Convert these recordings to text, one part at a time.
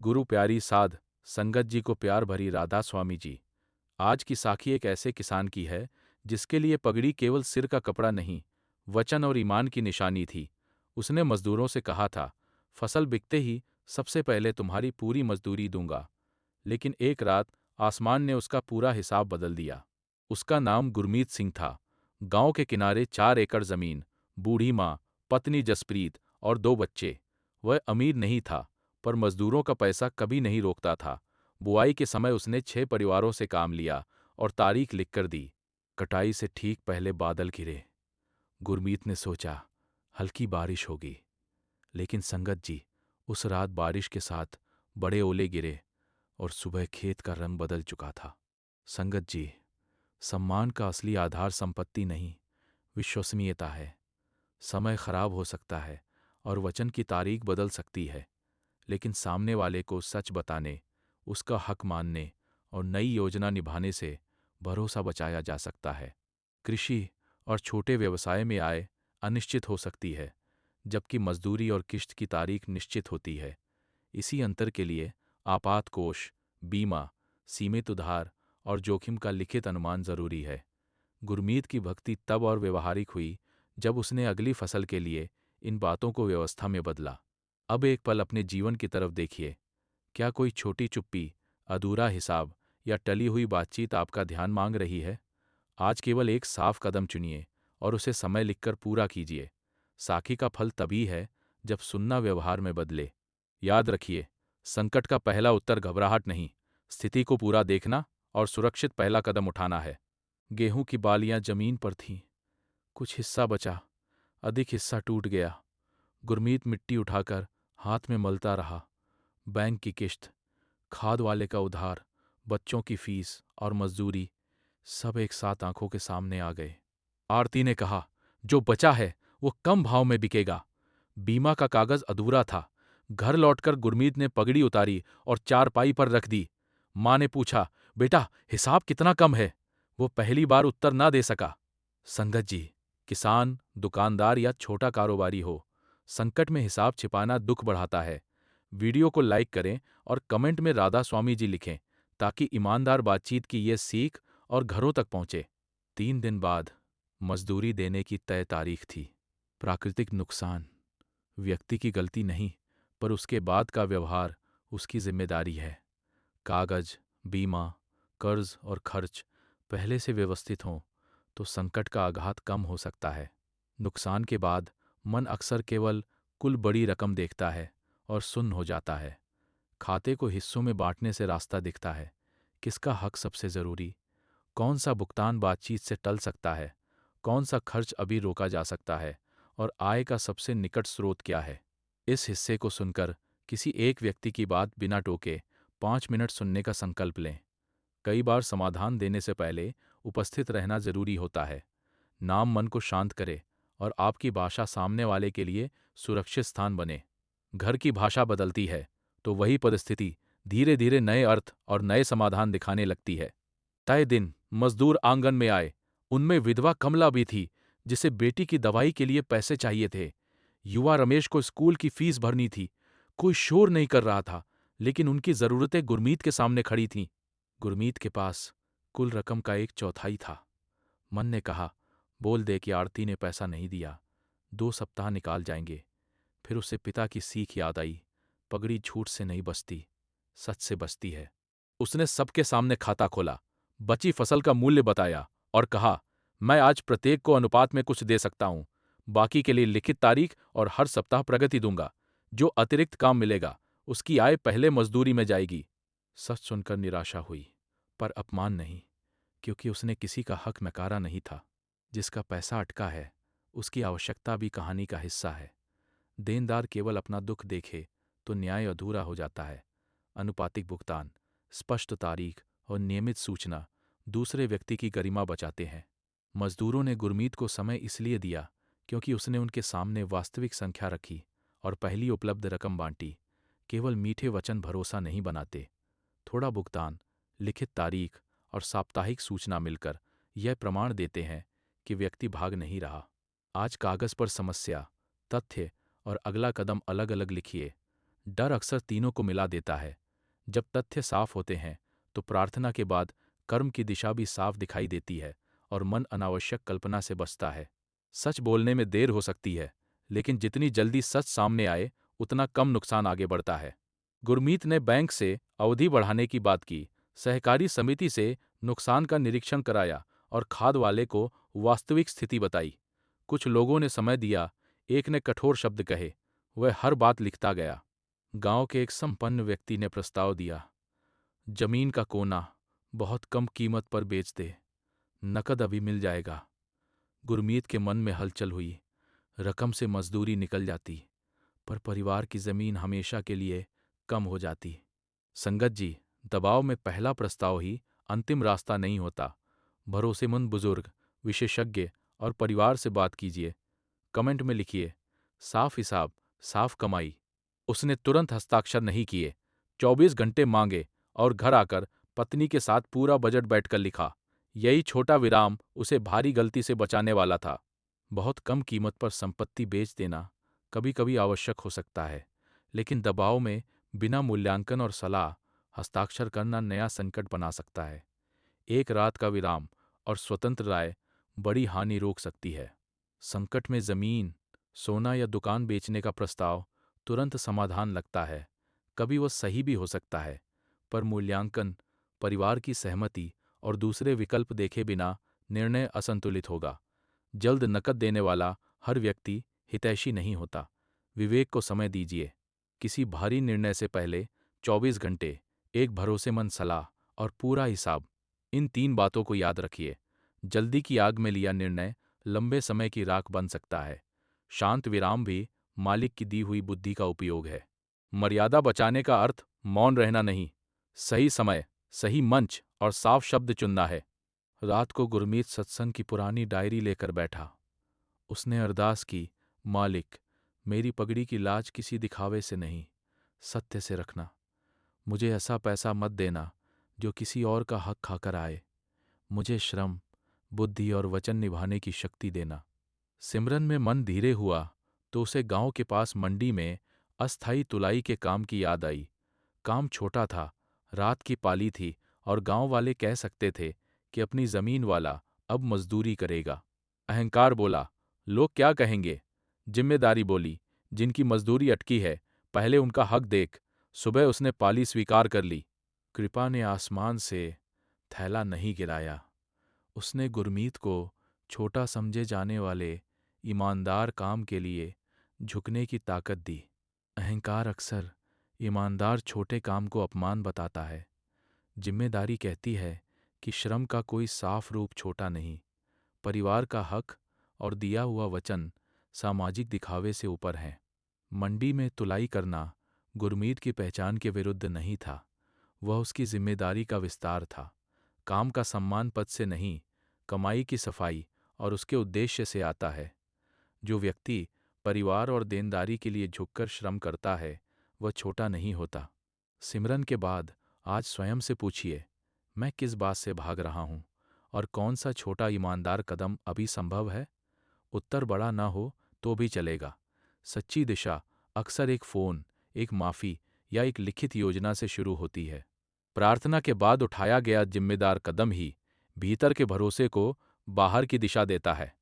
गुरु प्यारी साध संगत जी को प्यार भरी राधा स्वामी जी। आज की साखी एक ऐसे किसान की है जिसके लिए पगड़ी केवल सिर का कपड़ा नहीं, वचन और ईमान की निशानी थी। उसने मजदूरों से कहा था, फसल बिकते ही सबसे पहले तुम्हारी पूरी मजदूरी दूंगा। लेकिन एक रात आसमान ने उसका पूरा हिसाब बदल दिया। उसका नाम गुरमीत सिंह था। गांव के किनारे 4 एकड़ जमीन, बूढ़ी माँ, पत्नी जसप्रीत और 2 बच्चे। वह अमीर नहीं था, पर मजदूरों का पैसा कभी नहीं रोकता था। बुआई के समय उसने 6 परिवारों से काम लिया और तारीख लिखकर दी। कटाई से ठीक पहले बादल घिरे। गुरमीत ने सोचा, हल्की बारिश होगी। लेकिन संगत जी, उस रात बारिश के साथ बड़े ओले गिरे और सुबह खेत का रंग बदल चुका था। संगत जी, सम्मान का असली आधार संपत्ति नहीं, विश्वसनीयता है। समय खराब हो सकता है और वचन की तारीख बदल सकती है, लेकिन सामने वाले को सच बताने, उसका हक मानने और नई योजना निभाने से भरोसा बचाया जा सकता है। कृषि और छोटे व्यवसाय में आय अनिश्चित हो सकती है, जबकि मजदूरी और किश्त की तारीख निश्चित होती है। इसी अंतर के लिए आपात कोष, बीमा, सीमित उधार और जोखिम का लिखित अनुमान जरूरी है। गुरमीत की भक्ति तब और व्यवहारिक हुई जब उसने अगली फसल के लिए इन बातों को व्यवस्था में बदला। अब एक पल अपने जीवन की तरफ देखिए। क्या कोई छोटी चुप्पी, अधूरा हिसाब या टली हुई बातचीत आपका ध्यान मांग रही है? आज केवल एक साफ कदम चुनिए और उसे समय लिखकर पूरा कीजिए। साखी का फल तभी है जब सुनना व्यवहार में बदले। याद रखिए, संकट का पहला उत्तर घबराहट नहीं, स्थिति को पूरा देखना और सुरक्षित पहला कदम उठाना है। गेहूं की बालियां जमीन पर थीं। कुछ हिस्सा बचा, अधिक हिस्सा टूट गया। गुरमीत मिट्टी उठाकर हाथ में मलता रहा। बैंक की किश्त, खाद वाले का उधार, बच्चों की फीस और मजदूरी, सब एक साथ आंखों के सामने आ गए। आरती ने कहा, जो बचा है वो कम भाव में बिकेगा। बीमा का कागज अधूरा था। घर लौटकर गुरमीत ने पगड़ी उतारी और चारपाई पर रख दी। माँ ने पूछा, बेटा हिसाब कितना कम है? वो पहली बार उत्तर ना दे सका। संगत जी, किसान, दुकानदार या छोटा कारोबारी हो, संकट में हिसाब छिपाना दुख बढ़ाता है। वीडियो को लाइक करें और कमेंट में राधा स्वामी जी लिखें, ताकि ईमानदार बातचीत की ये सीख और घरों तक पहुंचे। 3 दिन बाद मजदूरी देने की तय तारीख थी। प्राकृतिक नुकसान व्यक्ति की गलती नहीं, पर उसके बाद का व्यवहार उसकी जिम्मेदारी है। कागज, बीमा, कर्ज और खर्च पहले से व्यवस्थित हों तो संकट का आघात कम हो सकता है। नुकसान के बाद मन अक्सर केवल कुल बड़ी रकम देखता है और सुन्न हो जाता है। खाते को हिस्सों में बांटने से रास्ता दिखता है। किसका हक सबसे जरूरी, कौन सा भुगतान बातचीत से टल सकता है, कौन सा खर्च अभी रोका जा सकता है और आय का सबसे निकट स्रोत क्या है। इस हिस्से को सुनकर किसी एक व्यक्ति की बात बिना टोके 5 मिनट सुनने का संकल्प लें। कई बार समाधान देने से पहले उपस्थित रहना जरूरी होता है। नाम मन को शांत करे और आपकी भाषा सामने वाले के लिए सुरक्षित स्थान बने। घर की भाषा बदलती है तो वही परिस्थिति धीरे धीरे नए अर्थ और नए समाधान दिखाने लगती है। तय दिन मजदूर आंगन में आए। उनमें विधवा कमला भी थी, जिसे बेटी की दवाई के लिए पैसे चाहिए थे। युवा रमेश को स्कूल की फीस भरनी थी। कोई शोर नहीं कर रहा था, लेकिन उनकी जरूरतें गुरमीत के सामने खड़ी थीं। गुरमीत के पास कुल रकम का 1/4 था। मन ने कहा, बोल दे कि आरती ने पैसा नहीं दिया, 2 सप्ताह निकाल जाएंगे। फिर उसे पिता की सीख याद आई, पगड़ी झूठ से नहीं बचती, सच से बचती है। उसने सबके सामने खाता खोला, बची फसल का मूल्य बताया और कहा, मैं आज प्रत्येक को अनुपात में कुछ दे सकता हूं। बाकी के लिए लिखित तारीख और हर सप्ताह प्रगति दूंगा। जो अतिरिक्त काम मिलेगा उसकी आय पहले मजदूरी में जाएगी। सच सुनकर निराशा हुई, पर अपमान नहीं, क्योंकि उसने किसी का हक नकारा नहीं था। जिसका पैसा अटका है उसकी आवश्यकता भी कहानी का हिस्सा है। देनदार केवल अपना दुख देखे तो न्याय अधूरा हो जाता है। अनुपातिक भुगतान, स्पष्ट तारीख और नियमित सूचना दूसरे व्यक्ति की गरिमा बचाते हैं। मजदूरों ने गुरमीत को समय इसलिए दिया क्योंकि उसने उनके सामने वास्तविक संख्या रखी और पहली उपलब्ध रकम बांटी। केवल मीठे वचन भरोसा नहीं बनाते। थोड़ा भुगतान, लिखित तारीख और साप्ताहिक सूचना मिलकर यह प्रमाण देते हैं कि व्यक्ति भाग नहीं रहा। आज कागज पर समस्या, तथ्य और अगला कदम अलग अलग लिखिए। डर अक्सर तीनों को मिला देता है। जब तथ्य साफ होते हैं तो प्रार्थना के बाद कर्म की दिशा भी साफ दिखाई देती है और मन अनावश्यक कल्पना से बचता है। सच बोलने में देर हो सकती है, लेकिन जितनी जल्दी सच सामने आए उतना कम नुकसान आगे बढ़ता है। गुरमीत ने बैंक से अवधि बढ़ाने की बात की, सहकारी समिति से नुकसान का निरीक्षण कराया और खाद वाले को वास्तविक स्थिति बताई। कुछ लोगों ने समय दिया, एक ने कठोर शब्द कहे, वह हर बात लिखता गया। गांव के एक संपन्न व्यक्ति ने प्रस्ताव दिया, जमीन का कोना बहुत कम कीमत पर बेच दे, नकद अभी मिल जाएगा। गुरमीत के मन में हलचल हुई। रकम से मजदूरी निकल जाती, पर परिवार की जमीन हमेशा के लिए कम हो जाती। संगत जी, दबाव में पहला प्रस्ताव ही अंतिम रास्ता नहीं होता। भरोसेमंद बुजुर्ग, विशेषज्ञ और परिवार से बात कीजिए। कमेंट में लिखिए, साफ हिसाब, साफ कमाई। उसने तुरंत हस्ताक्षर नहीं किए, 24 घंटे मांगे और घर आकर पत्नी के साथ पूरा बजट बैठकर लिखा। यही छोटा विराम उसे भारी गलती से बचाने वाला था। बहुत कम कीमत पर संपत्ति बेच देना कभी कभी आवश्यक हो सकता है, लेकिन दबाव में बिना मूल्यांकन और सलाह हस्ताक्षर करना नया संकट बना सकता है। एक रात का विराम और स्वतंत्र राय बड़ी हानि रोक सकती है। संकट में जमीन, सोना या दुकान बेचने का प्रस्ताव तुरंत समाधान लगता है। कभी वह सही भी हो सकता है, पर मूल्यांकन, परिवार की सहमति और दूसरे विकल्प देखे बिना निर्णय असंतुलित होगा। जल्द नकद देने वाला हर व्यक्ति हितैषी नहीं होता। विवेक को समय दीजिए। किसी भारी निर्णय से पहले 24 घंटे, एक भरोसेमंद सलाह और पूरा हिसाब, इन 3 बातों को याद रखिए। जल्दी की आग में लिया निर्णय लंबे समय की राख बन सकता है। शांत विराम भी मालिक की दी हुई बुद्धि का उपयोग है। मर्यादा बचाने का अर्थ मौन रहना नहीं, सही समय, सही मंच और साफ शब्द चुनना है। रात को गुरमीत सत्संग की पुरानी डायरी लेकर बैठा। उसने अरदास की, मालिक, मेरी पगड़ी की लाज किसी दिखावे से नहीं, सत्य से रखना। मुझे ऐसा पैसा मत देना जो किसी और का हक खाकर आए। मुझे श्रम, बुद्धि और वचन निभाने की शक्ति देना। सिमरन में मन धीरे हुआ तो उसे गांव के पास मंडी में अस्थायी तुलाई के काम की याद आई। काम छोटा था, रात की पाली थी और गांव वाले कह सकते थे कि अपनी जमीन वाला अब मजदूरी करेगा। अहंकार बोला, लोग क्या कहेंगे? जिम्मेदारी बोली, जिनकी मजदूरी अटकी है, पहले उनका हक देख। सुबह उसने पाली स्वीकार कर ली। कृपा ने आसमान से थैला नहीं गिराया। उसने गुरमीत को छोटा समझे जाने वाले ईमानदार काम के लिए झुकने की ताकत दी। अहंकार अक्सर ईमानदार छोटे काम को अपमान बताता है। जिम्मेदारी कहती है कि श्रम का कोई साफ रूप छोटा नहीं। परिवार का हक और दिया हुआ वचन सामाजिक दिखावे से ऊपर है। मंडी में तुलाई करना गुरमीत की पहचान के विरुद्ध नहीं था, वह उसकी जिम्मेदारी का विस्तार था। काम का सम्मान पद से नहीं, कमाई की सफाई और उसके उद्देश्य से आता है। जो व्यक्ति परिवार और देनदारी के लिए झुककर श्रम करता है, वह छोटा नहीं होता। सिमरन के बाद आज स्वयं से पूछिए, मैं किस बात से भाग रहा हूं और कौन सा छोटा ईमानदार कदम अभी संभव है? उत्तर बड़ा ना हो तो भी चलेगा। सच्ची दिशा अक्सर एक फोन, एक माफी या एक लिखित योजना से शुरू होती है। प्रार्थना के बाद उठाया गया जिम्मेदार कदम ही भीतर के भरोसे को बाहर की दिशा देता है।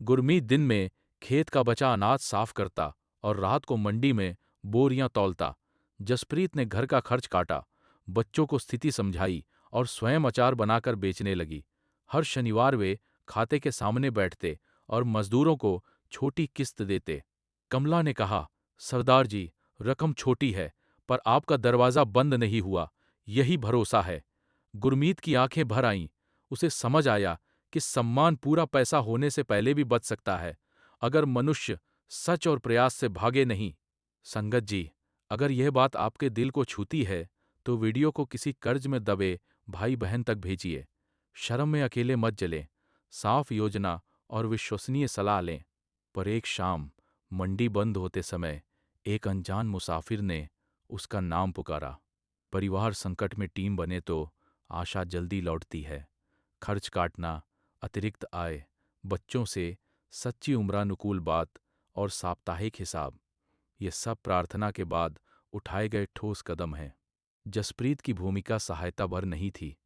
गुरमीत दिन में खेत का बचा अनाज साफ करता और रात को मंडी में बोरियां तौलता। जसप्रीत ने घर का खर्च काटा, बच्चों को स्थिति समझाई और स्वयं अचार बनाकर बेचने लगी। हर शनिवार वे खाते के सामने बैठते और मजदूरों को छोटी किस्त देते। कमला ने कहा, सरदार जी, रकम छोटी है, पर आपका दरवाजा बंद नहीं हुआ, यही भरोसा है। गुरमीत की आंखें भर आईं। उसे समझ आया कि सम्मान पूरा पैसा होने से पहले भी बच सकता है, अगर मनुष्य सच और प्रयास से भागे नहीं। संगत जी, अगर यह बात आपके दिल को छूती है, तो वीडियो को किसी कर्ज में दबे भाई बहन तक भेजिए। शर्म में अकेले मत जलें, साफ योजना और विश्वसनीय सलाह लें। पर एक शाम मंडी बंद होते समय एक अनजान मुसाफिर ने उसका नाम पुकारा। परिवार संकट में टीम बने तो आशा जल्दी लौटती है। खर्च काटना, अतिरिक्त आय, बच्चों से सच्ची उम्रानुकूल बात और साप्ताहिक हिसाब, ये सब प्रार्थना के बाद उठाए गए ठोस कदम हैं। जसप्रीत की भूमिका सहायता भर नहीं थी।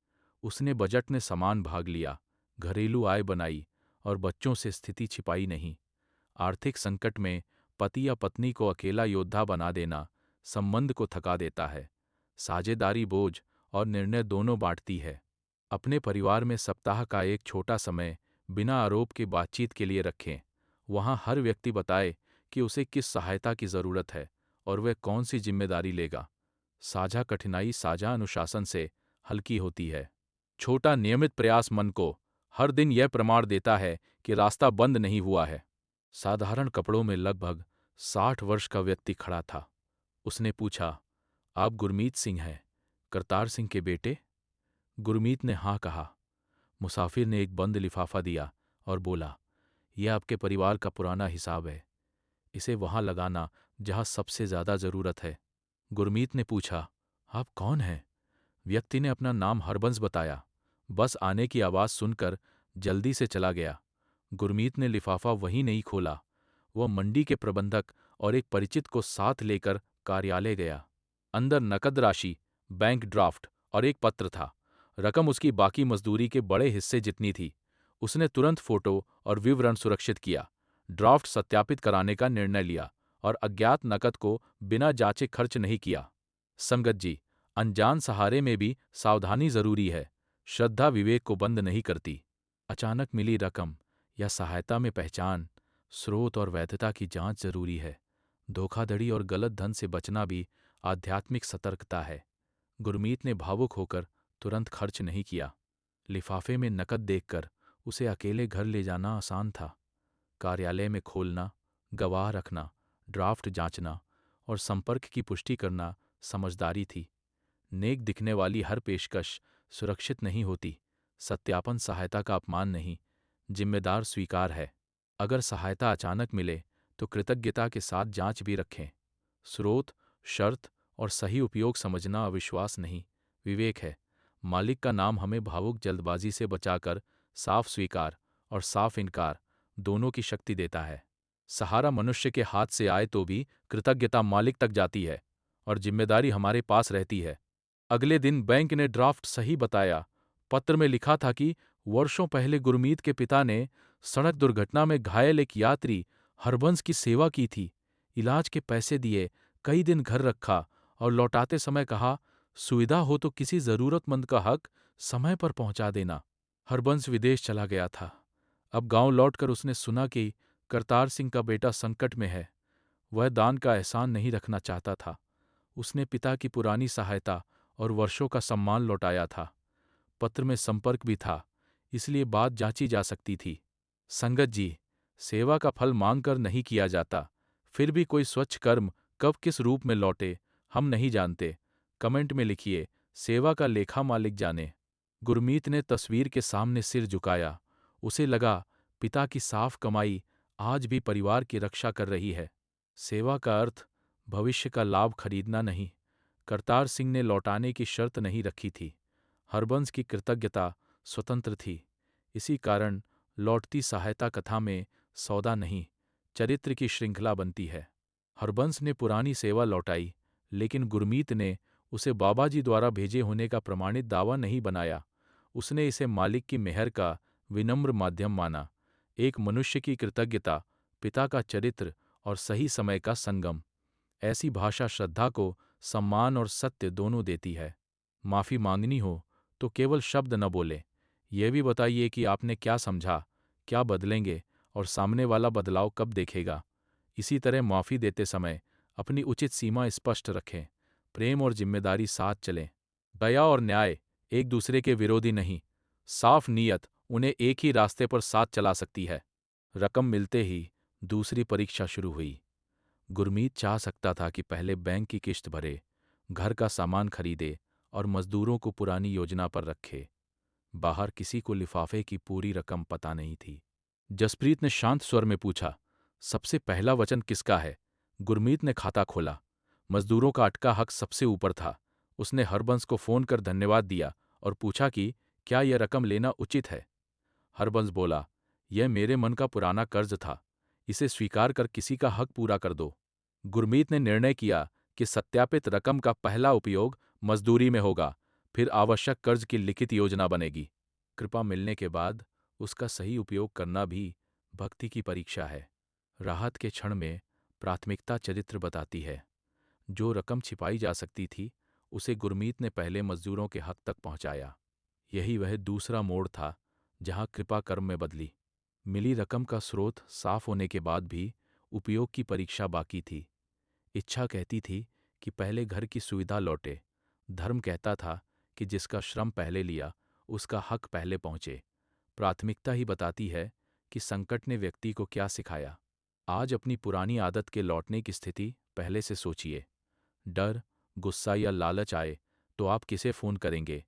उसने बजट में सामान भाग लिया, घरेलू आय बनाई और बच्चों से स्थिति छिपाई नहीं। आर्थिक संकट में पति या पत्नी को अकेला योद्धा बना देना संबंध को थका देता है। साझेदारी बोझ और निर्णय दोनों बांटती है। अपने परिवार में सप्ताह का एक छोटा समय बिना आरोप के बातचीत के लिए रखें। वहां हर व्यक्ति बताए कि उसे किस सहायता की जरूरत है और वह कौन सी जिम्मेदारी लेगा। साझा कठिनाई साझा अनुशासन से हल्की होती है। छोटा नियमित प्रयास मन को हर दिन यह प्रमाण देता है कि रास्ता बंद नहीं हुआ है। साधारण कपड़ों में लगभग 60 वर्ष का व्यक्ति खड़ा था। उसने पूछा, आप गुरमीत सिंह हैं, करतार सिंह के बेटे? गुरमीत ने हाँ कहा। मुसाफिर ने एक बंद लिफाफा दिया और बोला, यह आपके परिवार का पुराना हिसाब है। इसे वहां लगाना जहां सबसे ज्यादा जरूरत है। गुरमीत ने पूछा, आप कौन हैं? व्यक्ति ने अपना नाम हरबंस बताया। बस आने की आवाज सुनकर जल्दी से चला गया। गुरमीत ने लिफाफा वहीं नहीं खोला। वह मंडी के प्रबंधक और एक परिचित को साथ लेकर कार्यालय गया। अंदर नकद राशि, बैंक ड्राफ्ट और एक पत्र था। रकम उसकी बाकी मजदूरी के बड़े हिस्से जितनी थी। उसने तुरंत फोटो और विवरण सुरक्षित किया, ड्राफ्ट सत्यापित कराने का निर्णय लिया और अज्ञात नकद को बिना जांचे खर्च नहीं किया। संगत जी, अनजान सहारे में भी सावधानी जरूरी है। श्रद्धा विवेक को बंद नहीं करती। अचानक मिली रकम या सहायता में पहचान, स्रोत और वैधता की जांच जरूरी है। धोखाधड़ी और गलत धन से बचना भी आध्यात्मिक सतर्कता है। गुरमीत ने भावुक होकर तुरंत खर्च नहीं किया। लिफाफे में नकद देखकर उसे अकेले घर ले जाना आसान था। कार्यालय में खोलना, गवाह रखना, ड्राफ्ट जांचना और संपर्क की पुष्टि करना समझदारी थी। नेक दिखने वाली हर पेशकश सुरक्षित नहीं होती। सत्यापन सहायता का अपमान नहीं, जिम्मेदार स्वीकार है। अगर सहायता अचानक मिले तो कृतज्ञता के साथ जांच भी रखें। स्रोत, शर्त और सही उपयोग समझना अविश्वास नहीं, विवेक है। मालिक का नाम हमें भावुक जल्दबाजी से बचाकर साफ स्वीकार और साफ इनकार दोनों की शक्ति देता है। सहारा मनुष्य के हाथ से आए तो भी कृतज्ञता मालिक तक जाती है और जिम्मेदारी हमारे पास रहती है। अगले दिन बैंक ने ड्राफ्ट सही बताया। पत्र में लिखा था कि वर्षों पहले गुरमीत के पिता ने सड़क दुर्घटना में घायल एक यात्री हरबंस की सेवा की थी। इलाज के पैसे दिए, कई दिन घर रखा और लौटाते समय कहा, सुविधा हो तो किसी जरूरतमंद का हक समय पर पहुंचा देना। हरबंस विदेश चला गया था। अब गांव लौटकर उसने सुना कि करतार सिंह का बेटा संकट में है। वह दान का एहसान नहीं रखना चाहता था। उसने पिता की पुरानी सहायता और वर्षों का सम्मान लौटाया था। पत्र में संपर्क भी था, इसलिए बात जांची जा सकती थी। संगत जी, सेवा का फल मांगकर नहीं किया जाता। फिर भी कोई स्वच्छ कर्म कब किस रूप में लौटे, हम नहीं जानते। कमेंट में लिखिए, सेवा का लेखा मालिक जाने। गुरमीत ने तस्वीर के सामने सिर झुकाया। उसे लगा, पिता की साफ कमाई आज भी परिवार की रक्षा कर रही है। सेवा का अर्थ भविष्य का लाभ खरीदना नहीं। करतार सिंह ने लौटाने की शर्त नहीं रखी थी। हरबंस की कृतज्ञता स्वतंत्र थी। इसी कारण लौटती सहायता कथा में सौदा नहीं, चरित्र की श्रृंखला बनती है। हरबंस ने पुरानी सेवा लौटाई, लेकिन गुरमीत ने उसे बाबाजी द्वारा भेजे होने का प्रमाणित दावा नहीं बनाया। उसने इसे मालिक की मेहर का विनम्र माध्यम माना। एक मनुष्य की कृतज्ञता, पिता का चरित्र और सही समय का संगम। ऐसी भाषा श्रद्धा को सम्मान और सत्य दोनों देती है। माफी मांगनी हो तो केवल शब्द न बोले, यह भी बताइए कि आपने क्या समझा, क्या बदलेंगे और सामने वाला बदलाव कब देखेगा। इसी तरह माफी देते समय अपनी उचित सीमा स्पष्ट रखें। प्रेम और जिम्मेदारी साथ चलें। दया और न्याय एक दूसरे के विरोधी नहीं। साफ नीयत उन्हें एक ही रास्ते पर साथ चला सकती है। रकम मिलते ही दूसरी परीक्षा शुरू हुई। गुरमीत चाह सकता था कि पहले बैंक की किश्त भरे, घर का सामान खरीदे और मजदूरों को पुरानी योजना पर रखे। बाहर किसी को लिफाफे की पूरी रकम पता नहीं थी। जसप्रीत ने शांत स्वर में पूछा, सबसे पहला वचन किसका है? गुरमीत ने खाता खोला। मजदूरों का अटका हक सबसे ऊपर था। उसने हरबंस को फोन कर धन्यवाद दिया और पूछा कि क्या यह रकम लेना उचित है। हरबंस बोला, यह मेरे मन का पुराना कर्ज था, इसे स्वीकार कर किसी का हक पूरा कर दो। गुरमीत ने निर्णय किया कि सत्यापित रकम का पहला उपयोग मजदूरी में होगा, फिर आवश्यक कर्ज की लिखित योजना बनेगी। कृपा मिलने के बाद उसका सही उपयोग करना भी भक्ति की परीक्षा है। राहत के क्षण में प्राथमिकता चरित्र बताती है। जो रकम छिपाई जा सकती थी, उसे गुरमीत ने पहले मजदूरों के हक तक पहुंचाया। यही वह दूसरा मोड़ था जहां कृपा कर्म में बदली। मिली रकम का स्रोत साफ होने के बाद भी उपयोग की परीक्षा बाकी थी। इच्छा कहती थी कि पहले घर की सुविधा लौटे। धर्म कहता था कि जिसका श्रम पहले लिया, उसका हक पहले पहुंचे। प्राथमिकता ही बताती है कि संकट ने व्यक्ति को क्या सिखाया। आज अपनी पुरानी आदत के लौटने की स्थिति पहले से सोचिए। डर, गुस्सा या लालच आए तो आप किसे फोन करेंगे,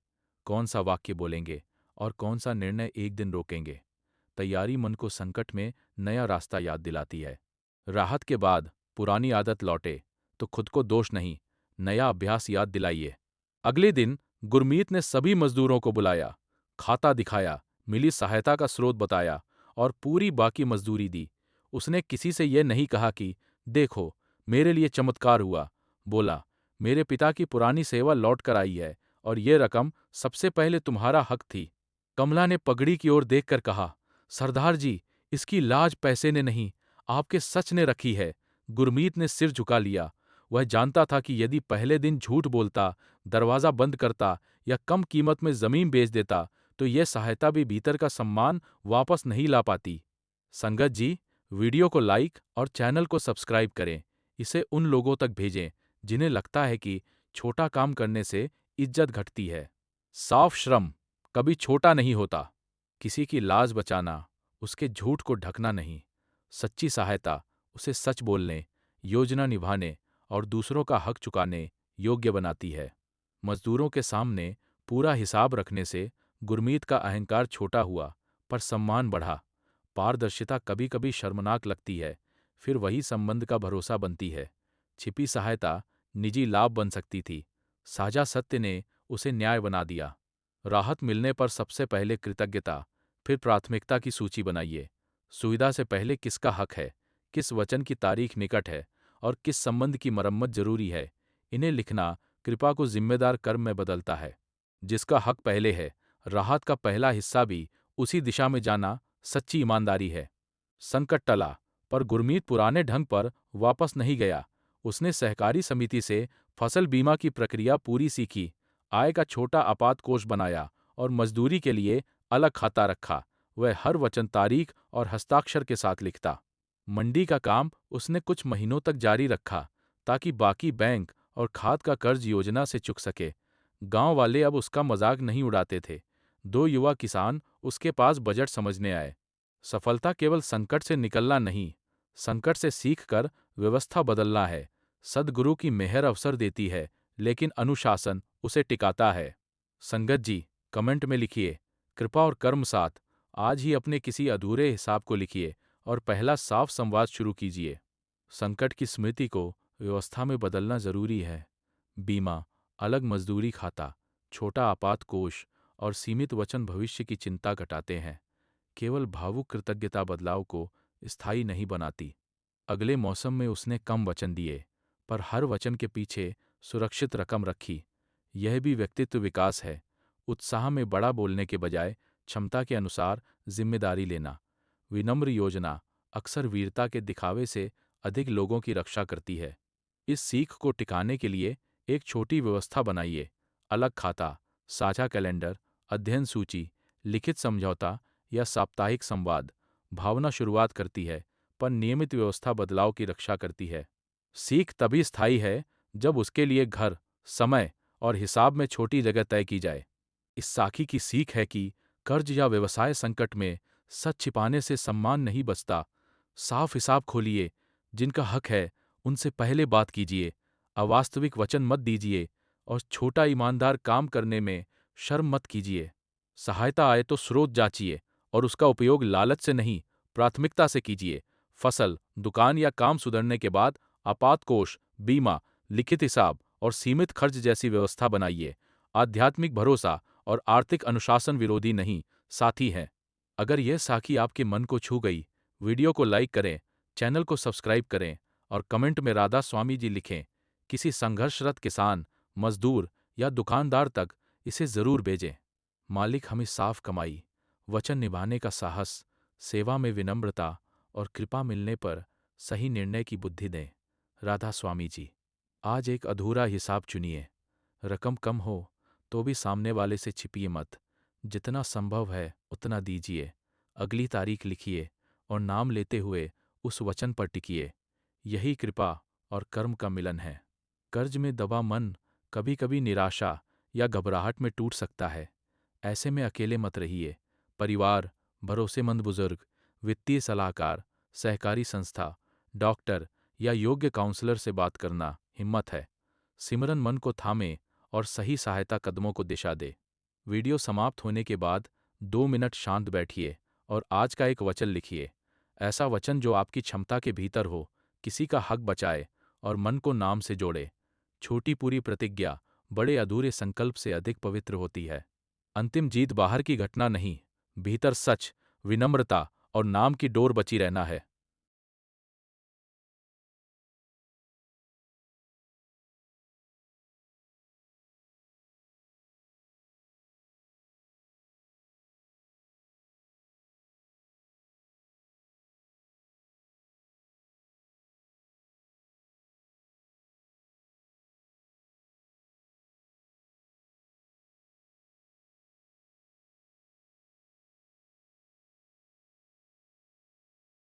कौन सा वाक्य बोलेंगे और कौन सा निर्णय एक दिन रोकेंगे। तैयारी मन को संकट में नया रास्ता याद दिलाती है। राहत के बाद पुरानी आदत लौटे तो खुद को दोष नहीं, नया अभ्यास याद दिलाइए। अगले दिन गुरमीत ने सभी मजदूरों को बुलाया, खाता दिखाया, मिली सहायता का स्रोत बताया और पूरी बाकी मजदूरी दी। उसने किसी से यह नहीं कहा कि देखो मेरे लिए चमत्कार हुआ। बोला, मेरे पिता की पुरानी सेवा लौट कर आई है और ये रकम सबसे पहले तुम्हारा हक थी। कमला ने पगड़ी की ओर देखकर कहा, सरदार जी, इसकी लाज पैसे ने नहीं, आपके सच ने रखी है। गुरमीत ने सिर झुका लिया। वह जानता था कि यदि पहले दिन झूठ बोलता, दरवाजा बंद करता या कम कीमत में जमीन बेच देता, तो यह सहायता भी भीतर का सम्मान वापस नहीं ला पाती। संगत जी, वीडियो को लाइक और चैनल को सब्सक्राइब करें। इसे उन लोगों तक भेजें जिन्हें लगता है कि छोटा काम करने से इज्जत घटती है। साफ श्रम कभी छोटा नहीं होता। किसी की लाज बचाना, उसके झूठ को ढकना नहीं। सच्ची सहायता उसे सच बोलने, योजना निभाने और दूसरों का हक चुकाने योग्य बनाती है। मजदूरों के सामने पूरा हिसाब रखने से गुरमीत का अहंकार छोटा हुआ, पर सम्मान बढ़ा। पारदर्शिता कभी कभी शर्मनाक लगती है, फिर वही संबंध का भरोसा बनती है। छिपी सहायता निजी लाभ बन सकती थी, साझा सत्य ने उसे न्याय बना दिया। राहत मिलने पर सबसे पहले कृतज्ञता, फिर प्राथमिकता की सूची बनाइए। सुविधा से पहले किसका हक है, किस वचन की तारीख निकट है और किस संबंध की मरम्मत जरूरी है। इन्हें लिखना कृपा को जिम्मेदार कर्म में बदलता है। जिसका हक पहले है, राहत का पहला हिस्सा भी उसी दिशा में जाना सच्ची ईमानदारी है। संकट टला, पर गुरमीत पुराने ढंग पर वापस नहीं गया। उसने सहकारी समिति से फसल बीमा की प्रक्रिया पूरी सीखी, आय का छोटा आपात कोष बनाया और मजदूरी के लिए अलग खाता रखा। वह हर वचन तारीख और हस्ताक्षर के साथ लिखता। मंडी का काम उसने कुछ महीनों तक जारी रखा, ताकि बाकी बैंक और खाद का कर्ज योजना से चुक सके। गांव वाले अब उसका मजाक नहीं उड़ाते थे। दो युवा किसान उसके पास बजट समझने आए। सफलता केवल संकट से निकलना नहीं, संकट से सीखकर व्यवस्था बदलना है। सद्गुरु की मेहर अवसर देती है, लेकिन अनुशासन उसे टिकाता है। संगत जी, कमेंट में लिखिए, कृपा और कर्म साथ। आज ही अपने किसी अधूरे हिसाब को लिखिए और पहला साफ संवाद शुरू कीजिए। संकट की स्मृति को व्यवस्था में बदलना जरूरी है। बीमा, अलग मजदूरी खाता, छोटा आपात कोष और सीमित वचन भविष्य की चिंता घटाते हैं। केवल भावुक कृतज्ञता बदलाव को स्थायी नहीं बनाती। अगले मौसम में उसने कम वचन दिए, पर हर वचन के पीछे सुरक्षित रकम रखी। यह भी व्यक्तित्व विकास है। उत्साह में बड़ा बोलने के बजाय क्षमता के अनुसार जिम्मेदारी लेना। विनम्र योजना अक्सर वीरता के दिखावे से अधिक लोगों की रक्षा करती है। इस सीख को टिकाने के लिए एक छोटी व्यवस्था बनाइए। अलग खाता, साझा कैलेंडर, अध्ययन सूची, लिखित समझौता या साप्ताहिक संवाद। भावना शुरुआत करती है, पर नियमित व्यवस्था बदलाव की रक्षा करती है। सीख तभी स्थायी है जब उसके लिए घर, समय और हिसाब में छोटी जगह तय की जाए। इस साखी की सीख है कि कर्ज या व्यवसाय संकट में सच छिपाने से सम्मान नहीं बचता। साफ हिसाब खोलिए, जिनका हक है उनसे पहले बात कीजिए, अवास्तविक वचन मत दीजिए और छोटा ईमानदार काम करने में शर्म मत कीजिए। सहायता आए तो स्रोत जांचिए और उसका उपयोग लालच से नहीं, प्राथमिकता से कीजिए। फसल, दुकान या काम सुधरने के बाद आपात कोष, बीमा, लिखित हिसाब और सीमित खर्च जैसी व्यवस्था बनाइए। आध्यात्मिक भरोसा और आर्थिक अनुशासन विरोधी नहीं, साथी हैं। अगर यह साखी आपके मन को छू गई, वीडियो को लाइक करें, चैनल को सब्सक्राइब करें और कमेंट में राधा स्वामी जी लिखें। किसी संघर्षरत किसान, मजदूर या दुकानदार तक इसे जरूर भेजें। मालिक हमें साफ कमाई, वचन निभाने का साहस, सेवा में विनम्रता और कृपा मिलने पर सही निर्णय की बुद्धि दें। राधा स्वामी जी। आज एक अधूरा हिसाब चुनिए। रकम कम हो तो भी सामने वाले से छिपिए मत। जितना संभव है उतना दीजिए। अगली तारीख लिखिए और नाम लेते हुए उस वचन पर टिकिए। यही कृपा और कर्म का मिलन है। कर्ज में दबा मन कभी कभी निराशा या घबराहट में टूट सकता है। ऐसे में अकेले मत रहिए। परिवार, भरोसेमंद बुजुर्ग, वित्तीय सलाहकार, सहकारी संस्था, डॉक्टर या योग्य काउंसलर से बात करना हिम्मत है। सिमरन मन को थामे और सही सहायता कदमों को दिशा दे। वीडियो समाप्त होने के बाद 2 मिनट शांत बैठिए और आज का एक वचन लिखिए। ऐसा वचन जो आपकी क्षमता के भीतर हो, किसी का हक बचाए और मन को नाम से जोड़े। छोटी पूरी प्रतिज्ञा बड़े अधूरे संकल्प से अधिक पवित्र होती है। अंतिम जीत बाहर की घटना नहीं, भीतर सच, विनम्रता और नाम की डोर बची रहना है।